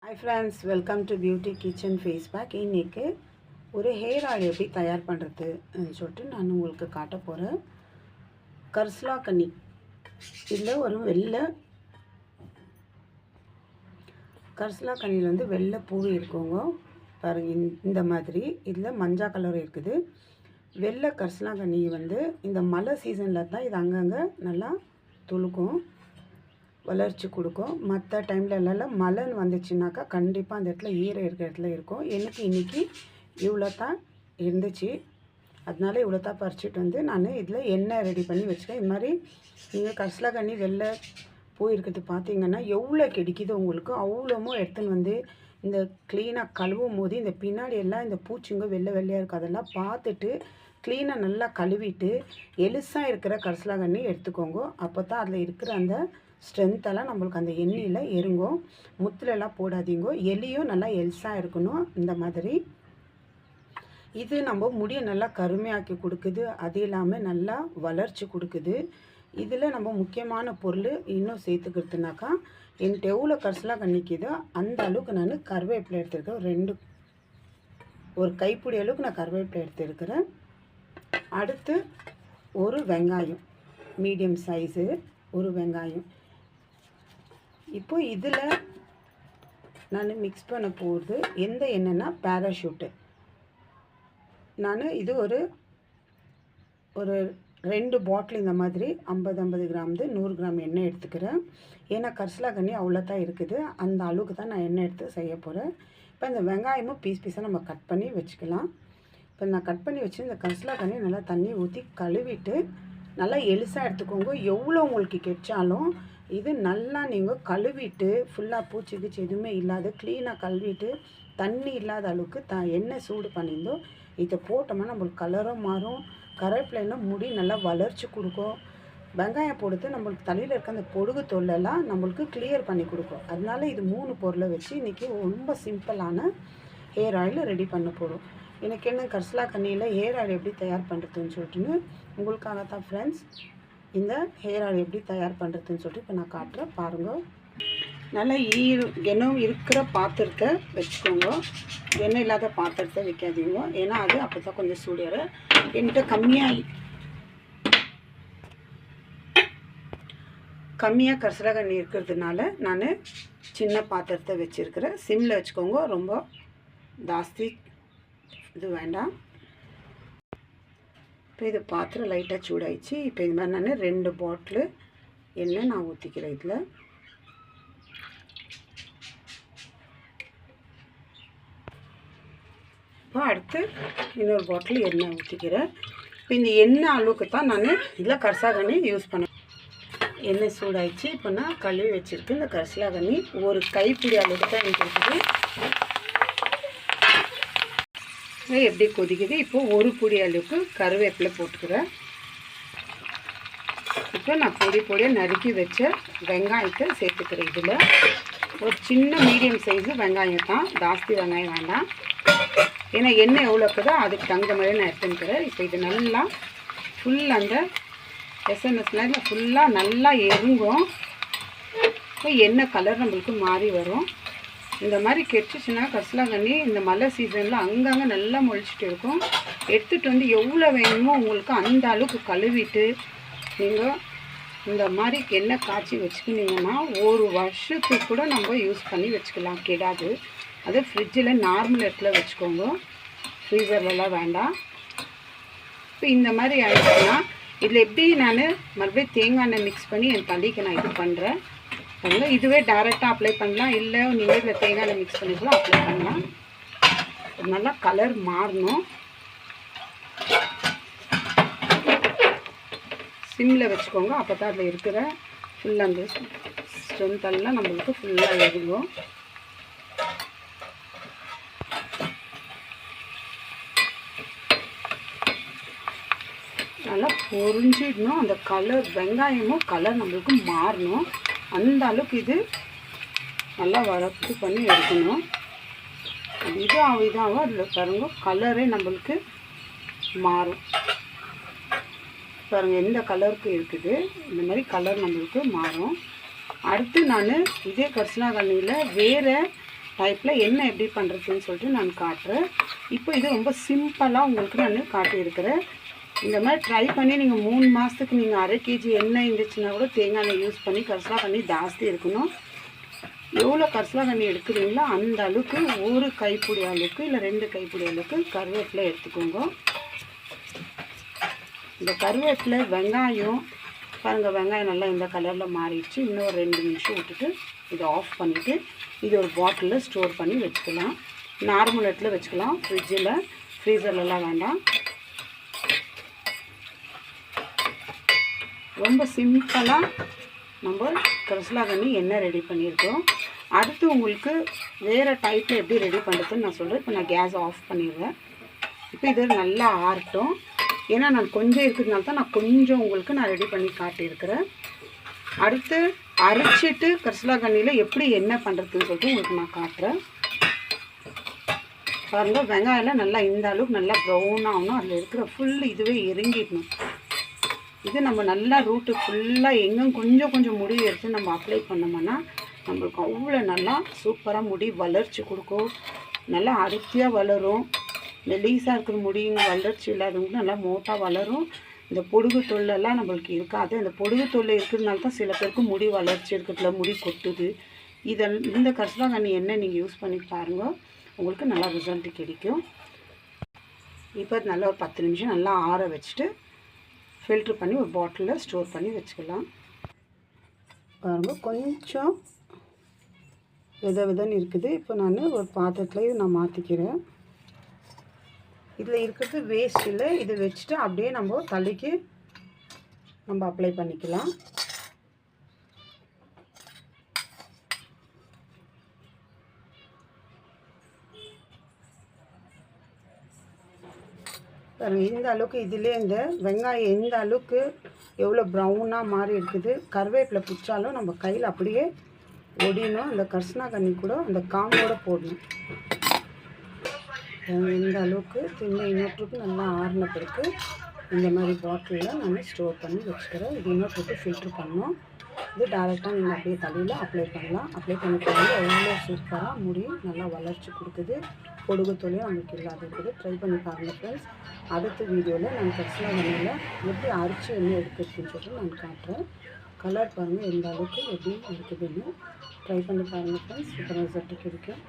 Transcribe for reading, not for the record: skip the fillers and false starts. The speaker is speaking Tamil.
Hi friends, welcome to Beauty Kitchen Face Pack. இன்னைக்கு ஒரு ஹேர் ஆயில் எப்படி தயார் பண்ணுறதுன்னு சொல்லிட்டு நான் உங்களுக்கு காட்ட போகிறேன். கரிசலாங்கண்ணி இதில் ஒரு வெள்ளை கரிசலாங்கண்ணியில் வந்து வெள்ளை பூ இருக்குங்க பாருங்கள். இந்த மாதிரி இதில் மஞ்சள் கலர் இருக்குது. வெள்ளை கரிசலாங்கண்ணி வந்து இந்த மழை சீசனில் தான் இது அங்கங்கே நல்லா துளுக்கும், வளர்ச்சி கொடுக்கும். மற்ற டைமில் எல்லாம் மழைன்னு வந்துச்சுனாக்கா கண்டிப்பாக அந்த இடத்துல ஈரம் இருக்கிற இடத்துல இருக்கும். எனக்கு இன்றைக்கி இவ்வளோ தான் இருந்துச்சு, அதனால இவ்வளோ தான் பறிச்சிட்டு வந்து நான் இதில் எண்ணெய் ரெடி பண்ணி வச்சுக்கேன். இது மாதிரி நீங்கள் கரிசலாங்கண்ணி வெள்ளை பூ இருக்கிறது பார்த்தீங்கன்னா எவ்வளோ கிடைக்குது உங்களுக்கு அவ்வளோமோ எடுத்துன்னு வந்து இந்த க்ளீனாக கழுவும் போது இந்த பின்னாடி எல்லாம் இந்த பூச்சிங்க வெள்ளையாக இருக்குது, அதெல்லாம் பார்த்துட்டு க்ளீனாக நல்லா கழுவிட்டு எலுசாக இருக்கிற கரிசலாங்கண்ணி எடுத்துக்கோங்க. அப்போ தான் அதில் இருக்கிற அந்த ஸ்ட்ரென்த்தெல்லாம் நம்மளுக்கு அந்த எண்ணெயில் இறங்கும். முத்துலெல்லாம் போடாதீங்க. எலியும் நல்லா எல்ஸாக இருக்கணும். இந்த மாதிரி இது நம்ம முடியை நல்லா கருமையாக்கி கொடுக்குது, அது இல்லாமல் நல்லா வளர்ச்சி கொடுக்குது. இதில் நம்ம முக்கியமான பொருள் இன்னும் சேர்த்துக்கிறதுனாக்கா என்கிட்ட எவ்வளோ கரிசலாங்கண்ணிக்குதோ அந்த அளவுக்கு நான் கருவேப்பிலை எடுத்துருக்கேன். ஒரு கைப்பிடி அளவுக்கு நான் கருவேப்பிலை எடுத்துருக்கிறேன். அடுத்து ஒரு வெங்காயம், மீடியம் சைஸு ஒரு வெங்காயம். இப்போ இதில் நான் மிக்ஸ் பண்ண போகிறது எந்த எண்ணெய்னா பேராஷூட்டு. நான் இது ஒரு 2 பாட்டில் இந்த மாதிரி 50 கிராம் 100 கிராம் எண்ணெய் எடுத்துக்கிறேன். ஏன்னா கரிசலாங்கண்ணி அவ்வளோ தான் இருக்குது, அந்த அளவுக்கு தான் நான் எண்ணெய் எடுத்து செய்ய போகிறேன். இப்போ இந்த வெங்காயமும் பீஸாக நம்ம கட் பண்ணி வச்சுக்கலாம். இப்போ நான் கட் பண்ணி வச்சு இந்த கரிசலாங்கண்ணி நல்லா தண்ணி ஊற்றி கழுவிட்டு நல்லா எலுசாக எடுத்துக்கோங்க. எவ்வளோ உங்களுக்கு கிடைச்சாலும் இது நல்லா நீங்கள் கழுவிட்டு ஃபுல்லாக பூச்சி கீச்சி எதுவுமே இல்லாத க்ளீனாக கழுவிட்டு தண்ணி இல்லாத அளவுக்கு எண்ணெய் சூடு பண்ணியிருந்தோ இதை போட்டோம்னா நம்மளுக்கு கலரும் மாறும், கருவேப்பிலைலாம் முடி நல்லா வளர்ச்சி கொடுக்கும். வெங்காயம் போடுறது நம்மளுக்கு தலையில் இருக்க அந்த பொடுகு தொல்லெல்லாம் நம்மளுக்கு கிளியர் பண்ணி கொடுக்கும். அதனால இது 3 பொருளை வச்சு இன்றைக்கி ரொம்ப சிம்பிளான ஹேர் ஆயில் ரெடி பண்ண போகிறோம். எனக்கு என்ன கரிசலாங்கண்ணியில் ஹேர் ஆயில் எப்படி தயார் பண்ணுறதுன்னு சொல்லிட்டுன்னு உங்களுக்காக தான் ஃப்ரெண்ட்ஸ் இந்த ஹேர் ஆயில் எப்படி தயார் பண்ணுறதுன்னு சொல்லிட்டு இப்போ நான் காட்டுறேன் பாருங்கள். நல்லா எண்ணெய் இருக்கிற பாத்திரத்தை வச்சுக்கோங்க, எண்ணெய் இல்லாத பாத்திரத்தை வைக்காதீங்க. ஏன்னா அது அப்போ தான் கொஞ்சம் சூடியார. என்கிட்ட கம்மியாக கரிசலாங்கண்ணி இருக்கிறதுனால நான் சின்ன பாத்திரத்தை வச்சுருக்கிறேன். சிம்மில் வச்சுக்கோங்க, ரொம்ப ஜாஸ்தி இது வேண்டாம். இப்போ இது பாத்திரம் லைட்டாக சூடாயிடுச்சு. இப்போ இது மாதிரி நான் 2 பாட்டில் எண்ணெய் நான் ஊற்றிக்கிறேன். இதில் இப்போ அடுத்து இன்னொரு பாட்டில் எண்ணெய் ஊற்றிக்கிறேன். இப்போ இந்த எண்ணெய் அளவுக்கு தான் நான் இதில் கரிசலாங்கண்ணி யூஸ் பண்ணேன். எண்ணெய் சூடாயிடுச்சு. இப்போ நான் கழுவி வச்சுருக்கு இந்த கரிசலாங்கண்ணி ஒரு கைப்பிடி அளவுக்கு தான் எனக்கு இருக்குது. எப்படி கொதிக்குது. இப்போ ஒரு பொடி அளவுக்கு கருவேப்பிலை போட்டுக்கிறேன். இப்போ நான் பொடியாக நறுக்கி வச்ச வெங்காயத்தை சேர்த்துக்கிறேன். இதில் ஒரு சின்ன மீடியம் சைஸு வெங்காயம் தான், ஜாஸ்தி வெங்காயம் வேண்டாம். ஏன்னா எண்ணெய் எவ்வளோ இருக்குதோ அதுக்கு தகுந்த மாதிரி நான் எடுத்துக்கிறேன். இப்போ இது நல்லா ஃபுல் அந்த எஸ்என்எஸ்லாம் ஃபுல்லாக நல்லா எருங்கும். இப்போ எண்ணெய் கலர் நம்மளுக்கு மாறி வரும். இந்த மாதிரி கெட்டுச்சுன்னா கரிசலாங்கண்ணி இந்த மழை சீசனில் அங்கங்கே நல்லா முளைச்சிட்டு இருக்கும். எடுத்துகிட்டு வந்து எவ்வளோ வேணுமோ உங்களுக்கு அந்த அளவுக்கு கழுவிட்டு நீங்கள் இந்த மாதிரி எண்ணெய் காய்ச்சி வச்சுக்கினீங்கன்னா ஒரு வருஷத்துக்கு கூட நம்ம யூஸ் பண்ணி வச்சுக்கலாம், கெடாது. அது ஃப்ரிட்ஜில் நார்மல் இடத்துல வச்சுக்கோங்க, ஃப்ரீசர்லலாம் வேண்டாம். இப்போ இந்த மாதிரி ஆயிடுச்சுன்னா இதில் எப்படி நான் மறுபடியும் தேங்காய் எண்ணெய் மிக்ஸ் பண்ணி என் தலைக்கு நான் இது பண்ணுறேன். அதனால் இதுவே டைரெக்டாக அப்ளை பண்ணலாம், இல்லை நீங்கள் இதில் தேங்காய் எண்ணெய் மிக்ஸ் பண்ணிக்கலாம் அப்ளை பண்ணலாம். நல்லா கலர் மாறணும். சிம்மில் வச்சுக்கோங்க, அப்போ தான் அதில் இருக்கிற ஃபுல்லாக அந்த ஸ்ட்ரென்த்தெல்லாம் நம்மளுக்கு ஃபுல்லாக இருக்கும். நல்லா பொரிஞ்சிடணும். அந்த கலர் வெங்காயமும் கலர் நம்மளுக்கு மாறணும். அந்த அளவுக்கு இது நல்லா வறுத்து பண்ணி எடுக்கணும். இதாகவும் அதில் பாருங்க கலரே நம்மளுக்கு மாறும். பாருங்கள் எந்த கலருக்கு இருக்குது, இந்த மாதிரி கலர் நம்மளுக்கு மாறும். அடுத்து நான் இதே கரிசலாங்கண்ணியில் வேறு டைப்பில் என்ன எப்படி பண்ணுறதுன்னு சொல்லிட்டு நான் காட்டுறேன். இப்போ இது ரொம்ப சிம்பிளாக உங்களுக்கு நான் காட்டியிருக்கிறேன். இந்த மாதிரி ட்ரை பண்ணி நீங்கள் 3 மாதத்துக்கு நீங்கள் 1/2 kg எண்ணெய் இருந்துச்சுன்னா கூட தேங்காய் எண்ணெய் யூஸ் பண்ணி கரிசலாங்கண்ணி ஜாஸ்தி இருக்கணும். எவ்வளோ கரிசலாங்கண்ணி எடுக்கிறீங்களோ அந்த அளவுக்கு 1 கைப்பிடி அளவுக்கு இல்லை 2 கைப்பிடி அளவுக்கு கருவேப்பிலை எடுத்துக்கோங்க. இந்த கருவேப்பிலை வெங்காயம் பாருங்கள், வெங்காயம் நல்லா இந்த கலரில் மாறிடுச்சு. இன்னும் 2 நிமிஷம் விட்டுட்டு இதை ஆஃப் பண்ணிவிட்டு இது ஒரு பாட்டிலில் ஸ்டோர் பண்ணி வச்சுக்கலாம். நார்மல் இடத்துல வச்சுக்கலாம், ஃப்ரிட்ஜில், ஃப்ரீசர்லலாம் வேண்டாம். ரொம்ப சிம்பிளாக நம்ம கரிசலாங்கண்ணி எண்ணெய் ரெடி பண்ணியிருக்கோம். அடுத்து உங்களுக்கு வேறு டைப்பில் எப்படி ரெடி பண்ணுறதுன்னு நான் சொல்கிறேன். இப்போ நான் கேஸ் ஆஃப் பண்ணிடுவேன். இப்போ இது நல்லா ஆறட்டும். ஏன்னா நான் கொஞ்சம் இருக்கிறதுனால தான் நான் கொஞ்சம் உங்களுக்கு நான் ரெடி பண்ணி காட்டியிருக்கிறேன். அடுத்து அரைச்சிட்டு கரிசலாங்கண்ணியில் எப்படி எண்ணெய் பண்ணுறதுன்னு சொல்லிட்டு உங்களுக்கு நான் காட்டுறேன். பாருங்கள், வெங்காயம்லாம் நல்லா இந்த அளவுக்கு நல்லா ப்ரௌன் ஆகணும். அதில் இருக்கிற ஃபுல் இதுவே இறங்கிடணும். இது நம்ம நல்லா ரூட்டு ஃபுல்லாக எங்கும் கொஞ்சம் கொஞ்சம் முடி எடுத்து நம்ம அப்ளை பண்ணோம்னா நம்மளுக்கு அவ்வளோ நல்லா சூப்பராக முடி வளர்ச்சி கொடுக்கும். நல்லா அடர்த்தியாக வளரும். மெலீஸாக இருக்கிற முடிங்க வளர்ச்சி இல்லாதவங்களுக்கு நல்லா மோட்டாக வளரும். இந்த பொடுகு தொல்லெல்லாம் நம்மளுக்கு இருக்காது. அந்த பொடுகு தொல்லை இருக்கிறதுனால தான் சில பேருக்கு முடி வளர்ச்சி இருக்கிறதுல முடி கொட்டுது. இந்த கரிசலாங்கண்ணி எண்ணெய் நீங்கள் யூஸ் பண்ணி பாருங்கள், உங்களுக்கு நல்லா ரிசல்ட் கிடைக்கும். இப்போ நல்லா ஒரு 10 நிமிஷம் நல்லா ஆற வச்சுட்டு ஃபில்ட்ரு பண்ணி ஒரு பாட்டிலில் ஸ்டோர் பண்ணி வச்சுக்கலாம். பாருங்கள், கொஞ்சம் விதன்னு இருக்குது. இப்போ நான் ஒரு பாத்திரத்தில் இது நான் மாற்றிக்கிறேன். இதில் இருக்கிறது வேஸ்ட் இல்லை. இதை வச்சுட்டு அப்படியே நம்ம தலைக்கு நம்ம அப்ளை பண்ணிக்கலாம். பாருங்கள், இந்த அளவுக்கு இதிலே இந்த வெங்காயம் எந்த அளவுக்கு எவ்வளோ ப்ரௌனாக மாறி இருக்குது. கருவேப்பிலை பிடிச்சாலும் நம்ம கையில் அப்படியே ஒடியணும். இந்த கரிசலாங்கண்ணி கூட அந்த காம்போடு போடணும். இந்த அளவுக்கு இன்னொருக்கு நல்லா ஆறின பிறகு இந்த மாதிரி பாட்டிலில் நான் ஸ்டோர் பண்ணி வச்சுக்கிறேன். இது இன்னொருக்கு ஃபில்ட்ரு பண்ணணும். இது டேரெக்டாக நீங்கள் அப்படியே தலையில் அப்ளை பண்ணலாம். அப்ளை பண்ணிக்கலாம். எவ்வளோ சூப்பராக முடி நல்லா வளர்ச்சி கொடுக்குது. பொடுகு தொல்லையும் நமக்கு இல்லாத இருக்குது. ட்ரை பண்ணி பாருங்கள் ஃப்ரெண்ட்ஸ். அடுத்த வீடியோவில் நான் கரிசலாங்கண்ணியில் எப்படி அரைச்சி எண்ணெய் எடுக்கிறதுன்னு சொல்லிட்டு நான் காட்டுறேன். கலர் பாருங்கள் எந்த அளவுக்கு எப்படி இருக்குதுன்னு ட்ரை பண்ணி பாருங்கள் ஃப்ரெண்ட்ஸ். சூப்பராக ரிசல்ட் கிடைக்கும்.